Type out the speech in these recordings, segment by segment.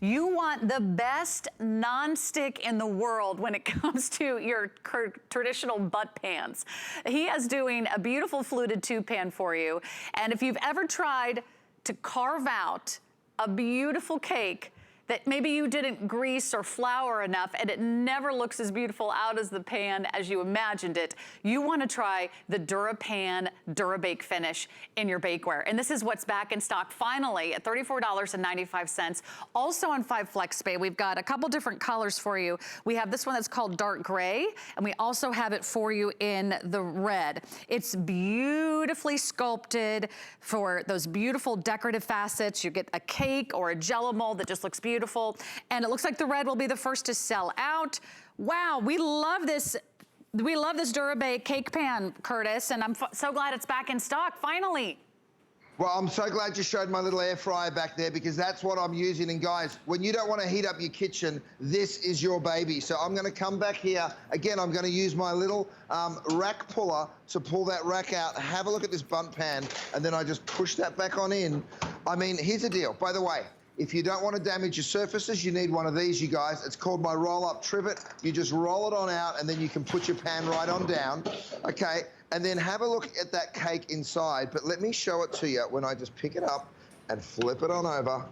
You want the best nonstick in the world when it comes to your traditional Bundt pans. He is doing a beautiful fluted tube pan for you. And if you've ever tried to carve out a beautiful cake that maybe you didn't grease or flour enough and it never looks as beautiful out as the pan as you imagined it, you want to try the DuraPan DuraBake finish in your bakeware. And this is what's back in stock finally at $34.95. Also on 5 FlexPay, we've got a couple different colors for you. We have this one that's called dark gray, and we also have it for you in the red. It's beautifully sculpted for those beautiful decorative facets. You get a cake or a Jell-O mold that just looks beautiful. And it looks like the red will be the first to sell out. Wow, we love this. We love this DuraBake cake pan, Curtis, and I'm so glad it's back in stock, finally. Well, I'm so glad you showed my little air fryer back there because that's what I'm using. And guys, when you don't want to heat up your kitchen, this is your baby. So I'm going to come back here. Again, I'm going to use my little rack puller to pull that rack out. Have a look at this Bundt pan, and then I just push that back on in. I mean, here's the deal. By the way, if you don't want to damage your surfaces, you need one of these, you guys. It's called my roll-up trivet. You just roll it on out, and then you can put your pan right on down, okay? And then have a look at that cake inside. But let me show it to you when I just pick it up and flip it on over.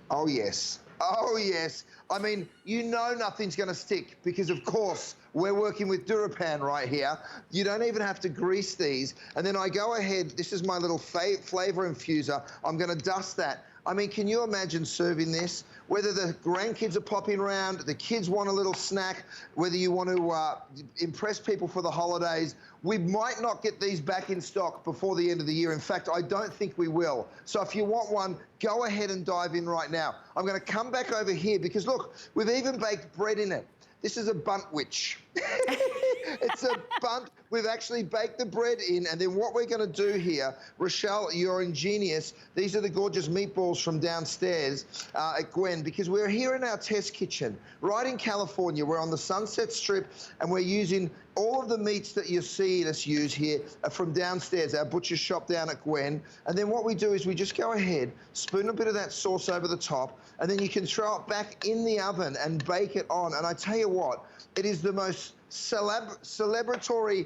Oh, yes. Oh, yes. I mean, you know nothing's going to stick because, of course, we're working with DuraPan right here. You don't even have to grease these. And then I go ahead. This is my little flavor infuser. I'm going to dust that. I mean, can you imagine serving this? Whether the grandkids are popping around, the kids want a little snack, whether you want to impress people for the holidays, we might not get these back in stock before the end of the year. In fact, I don't think we will. So if you want one, go ahead and dive in right now. I'm going to come back over here because, look, we've even baked bread in it. This is a Bundt witch. It's a Bundt. We've actually baked the bread in, and then what we're going to do here, Rochelle, you're ingenious. These are the gorgeous meatballs from downstairs at Gwen, because we're here in our test kitchen, right in California. We're on the Sunset Strip, and we're using all of the meats that you see us use here from downstairs, our butcher shop down at Gwen. And then what we do is we just go ahead, spoon a bit of that sauce over the top, and then you can throw it back in the oven and bake it on. And I tell you what, it is the most celebratory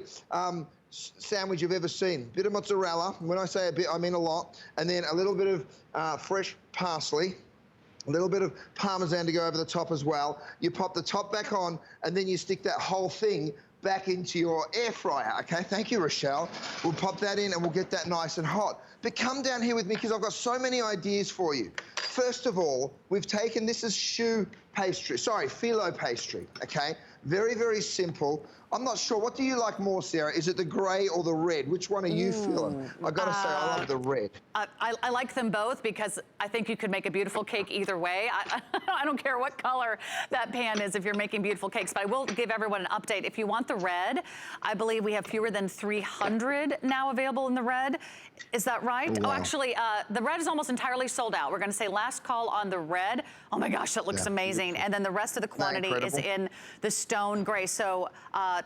sandwich you've ever seen. Bit of mozzarella. When I say a bit, I mean a lot. And then a little bit of fresh parsley. A little bit of Parmesan to go over the top as well. You pop the top back on, and then you stick that whole thing back into your air fryer, okay? Thank you, Rochelle. We'll pop that in and we'll get that nice and hot. But come down here with me because I've got so many ideas for you. First of all, we've taken, this is phyllo pastry, okay? Very, very simple. I'm not sure. What do you like more, Sarah? Is it the gray or the red? Which one are you feeling? I've got to say, I love the red. I like them both because I think you could make a beautiful cake either way. I don't care what color that pan is if you're making beautiful cakes, but I will give everyone an update. If you want the red, I believe we have fewer than 300 now available in the red. Is that right? Wow. Oh, actually, the red is almost entirely sold out. We're going to say last call on the red. Oh my gosh, that looks amazing. Beautiful. And then the rest of the quantity is in the stone gray. So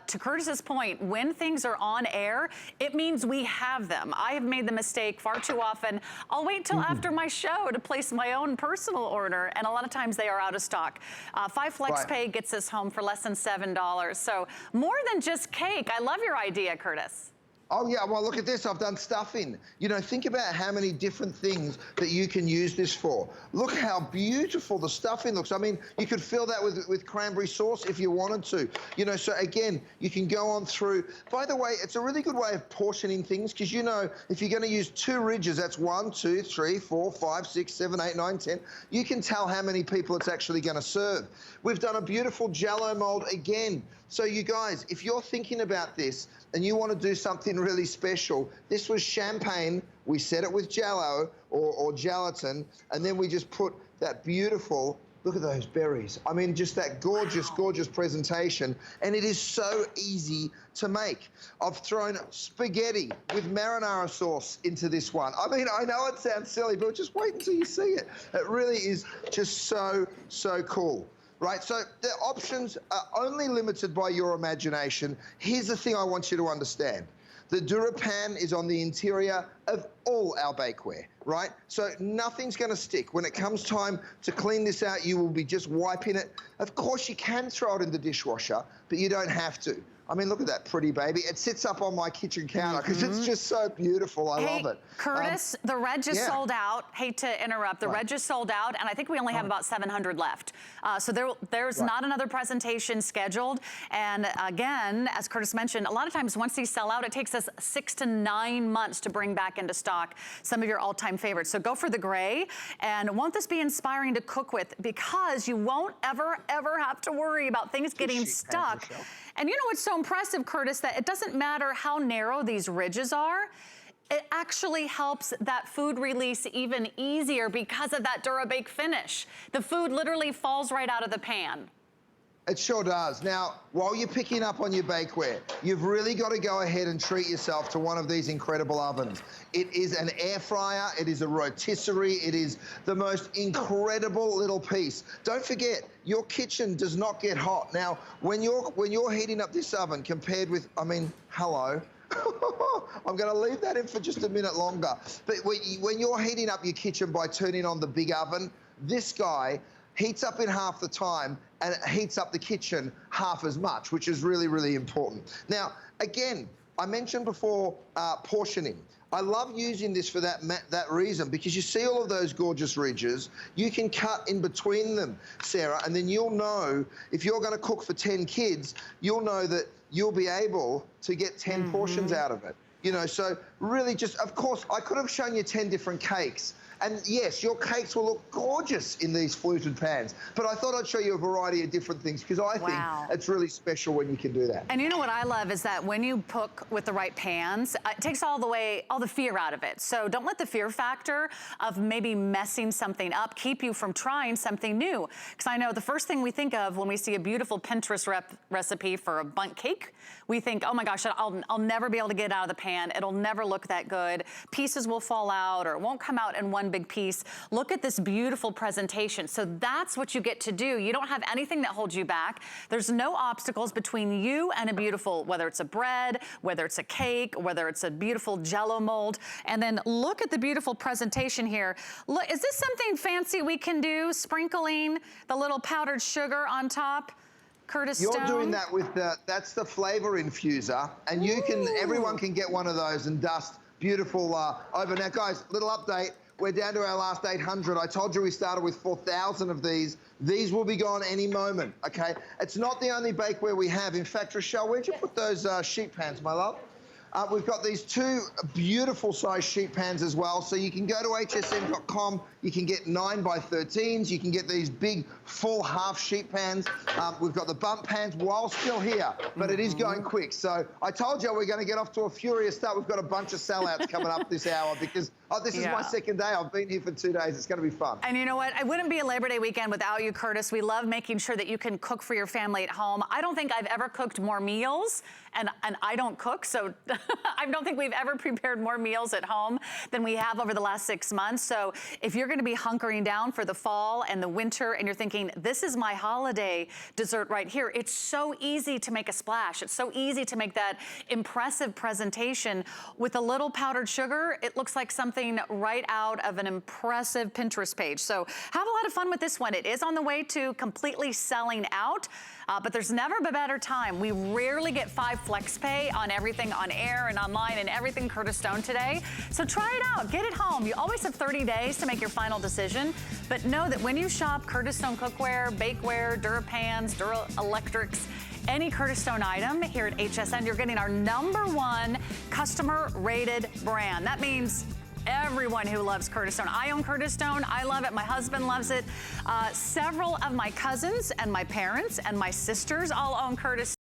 to Curtis's point, when things are on air, it means we have them. I have made the mistake far too often. I'll wait till after my show to place my own personal order, and a lot of times they are out of stock. 5 FlexPay gets us home for less than $7. So more than just cake. I love your idea, Curtis. Oh, yeah, well, look at this. I've done stuffing. You know, think about how many different things that you can use this for. Look how beautiful the stuffing looks. I mean, you could fill that with cranberry sauce if you wanted to. You know, so again, you can go on through. By the way, it's a really good way of portioning things because, you know, if you're going to use 2 ridges, that's 1, 2, 3, 4, 5, 6, 7, 8, 9, 10. You can tell how many people it's actually going to serve. We've done a beautiful Jell-O mold again. So you guys, if you're thinking about this and you want to do something really special, this was champagne. We set it with Jell-O or gelatin, and then we just put that beautiful, look at those berries. I mean, just that gorgeous, gorgeous presentation. And it is so easy to make. I've thrown spaghetti with marinara sauce into this one. I mean, I know it sounds silly, but just wait until you see it. It really is just so, so cool. Right, so the options are only limited by your imagination. Here's the thing I want you to understand. The DuraPan is on the interior of all our bakeware, right? So nothing's gonna stick. When it comes time to clean this out, you will be just wiping it. Of course, you can throw it in the dishwasher, but you don't have to. I mean, look at that pretty baby. It sits up on my kitchen counter because it's just so beautiful. I love it. Curtis, the red just sold out. Hate to interrupt. The red just sold out, and I think we only have about 700 left. So there's not another presentation scheduled. And again, as Curtis mentioned, a lot of times once these sell out, it takes us 6 to 9 months to bring back into stock some of your all-time favorites. So go for the gray. And won't this be inspiring to cook with? Because you won't ever have to worry about things getting stuck. And you know what's so impressive, Curtis, that it doesn't matter how narrow these ridges are, it actually helps that food release even easier because of that DuraBake finish. The food literally falls right out of the pan. It sure does. Now, while you're picking up on your bakeware, you've really got to go ahead and treat yourself to one of these incredible ovens. It is an air fryer, it is a rotisserie, it is the most incredible little piece. Don't forget, your kitchen does not get hot. Now, when you're heating up this oven compared with, I mean, hello. I'm going to leave that in for just a minute longer. But when you're heating up your kitchen by turning on the big oven, this guy heats up in half the time and it heats up the kitchen half as much, which is really, really important. Now, again, I mentioned before portioning. I love using this for that reason, because you see all of those gorgeous ridges. You can cut in between them, Sarah, and then you'll know if you're going to cook for 10 kids, you'll know that you'll be able to get 10 portions out of it. You know, so really just, of course, I could have shown you 10 different cakes. And yes, your cakes will look gorgeous in these fluted pans. But I thought I'd show you a variety of different things because I think it's really special when you can do that. And you know what I love is that when you cook with the right pans, it takes all the fear out of it. So don't let the fear factor of maybe messing something up keep you from trying something new. Because I know the first thing we think of when we see a beautiful Pinterest recipe for a Bundt cake, we think, oh my gosh, I'll never be able to get it out of the pan. It'll never look that good. Pieces will fall out or it won't come out in one big piece. Look at this beautiful presentation. So that's what you get to do. You don't have anything that holds you back. There's no obstacles between you and a beautiful, whether it's a bread, whether it's a cake, whether it's a beautiful Jell-O mold. And then look at the beautiful presentation here. Look, is this something fancy we can do? Sprinkling the little powdered sugar on top? Curtis You're Stone. doing that with that's the flavor infuser, and you everyone can get one of those and dust beautiful over. Now, guys, little update. We're down to our last 800. I told you we started with 4,000 of these. These will be gone any moment, okay? It's not the only bakeware we have. In fact, Rochelle, where'd you put those sheet pans, my love? We've got these 2 beautiful size sheet pans as well. So you can go to hsn.com. You can get 9x13s. You can get these big full half sheet pans. We've got the Bundt pans while still here, but it is going quick. So I told you we're going to get off to a furious start. We've got a bunch of sellouts coming up this hour because this is my second day. I've been here for 2 days. It's going to be fun. And you know what? It wouldn't be a Labor Day weekend without you, Curtis. We love making sure that you can cook for your family at home. I don't think I've ever cooked more meals, and I don't cook, so I don't think we've ever prepared more meals at home than we have over the last 6 months. So if you're going to be hunkering down for the fall and the winter and you're thinking, this is my holiday dessert right here, it's so easy to make a splash. It's so easy to make that impressive presentation. With a little powdered sugar, it looks like something right out of an impressive Pinterest page. So have a lot of fun with this one. It is on the way to completely selling out. But there's never a better time. We rarely get 5 flex pay on everything on air and online and everything Curtis Stone today. So try it out, get it home. You always have 30 days to make your final decision. But know that when you shop Curtis Stone cookware, bakeware, DuraPans, DuraElectrics, any Curtis Stone item here at HSN, you're getting our #1 customer rated brand. That means everyone who loves Curtis Stone. I own Curtis Stone. I love it. My husband loves it. Several of my cousins and my parents and my sisters all own Curtis